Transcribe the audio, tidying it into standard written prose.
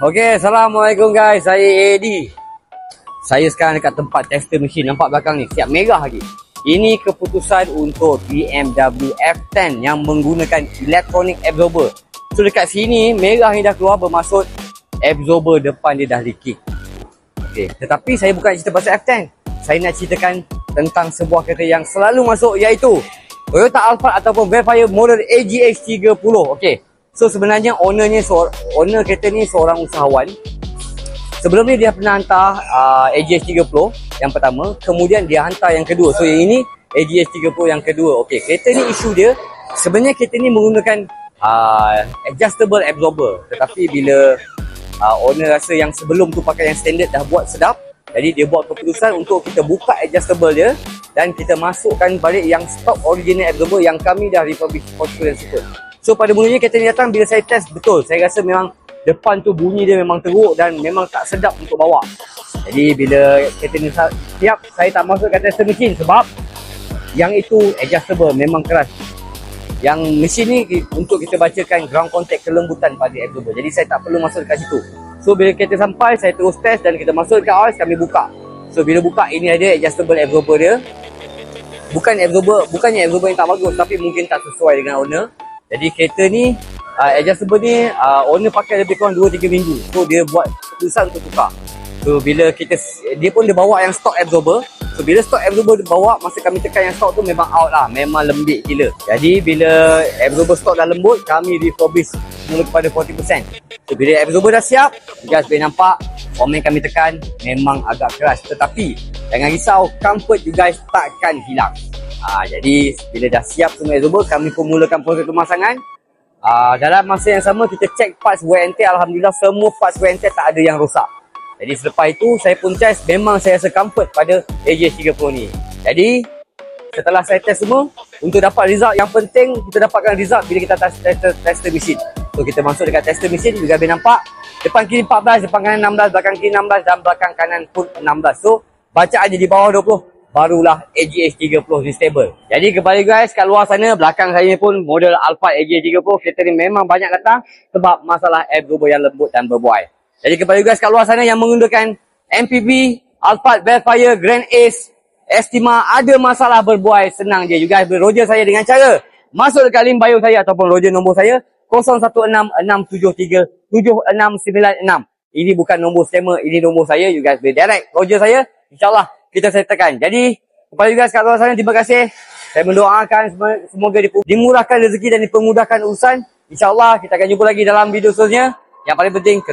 Okey, Assalamualaikum guys. Saya Eddie. Saya sekarang dekat tempat tester mesin. Nampak belakang ni? Siap merah lagi. Ini keputusan untuk BMW F10 yang menggunakan electronic absorber. So dekat sini merah ni dah keluar, bermaksud absorber depan dia dah leaking. Okey, tetapi saya bukan cerita pasal F10. Saya nak ceritakan tentang sebuah kereta yang selalu masuk, iaitu Toyota Alphard ataupun Velfire model AGX 30. Okey. So sebenarnya owner kereta ni seorang usahawan. Sebelum ni dia pernah hantar AGX 30 yang pertama, kemudian dia hantar yang kedua. So yang ini AGX 30 yang kedua. Okey, kereta ni isu dia sebenarnya kereta ni menggunakan adjustable absorber. Tetapi bila owner rasa yang sebelum tu pakai yang standard dah buat sedap, jadi dia buat keputusan untuk kita buka adjustable dia dan kita masukkan balik yang stock original absorber yang kami dah refurbish Portugal dan Super. So pada mulanya kereta ni datang, bila saya test, betul, saya rasa memang depan tu bunyi dia memang teruk dan memang tak sedap untuk bawa. Jadi bila kereta ni siap, saya tak masukkan tester mesin sebab yang itu adjustable, memang keras. Yang mesin ni untuk kita bacakan ground contact, kelembutan pada absorber. Jadi saya tak perlu masuk dekat situ. So bila kereta sampai, saya terus test dan kita masuk dekat OS, kami buka. So bila buka, ini ada adjustable absorber dia. Bukannya absorber yang tak bagus, tapi mungkin tak sesuai dengan owner. Jadi kereta ni adjustable ni owner pakai lebih kurang 2-3 minggu. So dia buat keputusan untuk tukar. So bila dia pun dia bawa yang stock absorber. So bila stock absorber dia bawa, masa kami tekan yang stock tu memang out lah, memang lembik gila. Jadi bila absorber stock dah lembut, kami refurbish semula kepada 40%. So bila absorber dah siap, you guys boleh nampak komen kami tekan memang agak keras. Tetapi jangan risau, comfort you guys takkan hilang. Jadi bila dah siap semua absorber, kami pun mulakan proses pemasangan. Dalam masa yang sama kita cek parts wear and tear. Alhamdulillah semua parts wear and tear tak ada yang rosak. Jadi selepas itu saya pun test, memang saya rasa comfort pada AGX 30 ni. Jadi setelah saya test semua, untuk dapat result yang penting kita dapatkan result bila kita tester mesin. So kita masuk dekat tester mesin, juga boleh nampak depan kiri 14, depan kanan 16, belakang kiri 16 dan belakang kanan pun 16. So baca aja di bawah 20, barulah AGX 30 ni stable. Jadi kembali guys, kat luar sana belakang saya ni pun model Alphard AGX 30. Kereta ni memang banyak datang sebab masalah absorber yang lembut dan berbuai. Jadi kembali guys, kat luar sana yang menggunakan MPV, Alphard, Velfire, Grand Ace, Estima ada masalah berbuai, senang je. You guys boleh roger saya dengan cara masuk dekat link bio saya ataupun roger nombor saya 0166737696. Ini bukan nombor scammer, ini nombor saya. You guys boleh direct roger saya, InsyaAllah kita sertakan. Jadi kepada you guys kat luar sana, terima kasih. Saya mendoakan semoga dimurahkan rezeki dan dipermudahkan urusan. InsyaAllah kita akan jumpa lagi dalam video seterusnya. Yang paling penting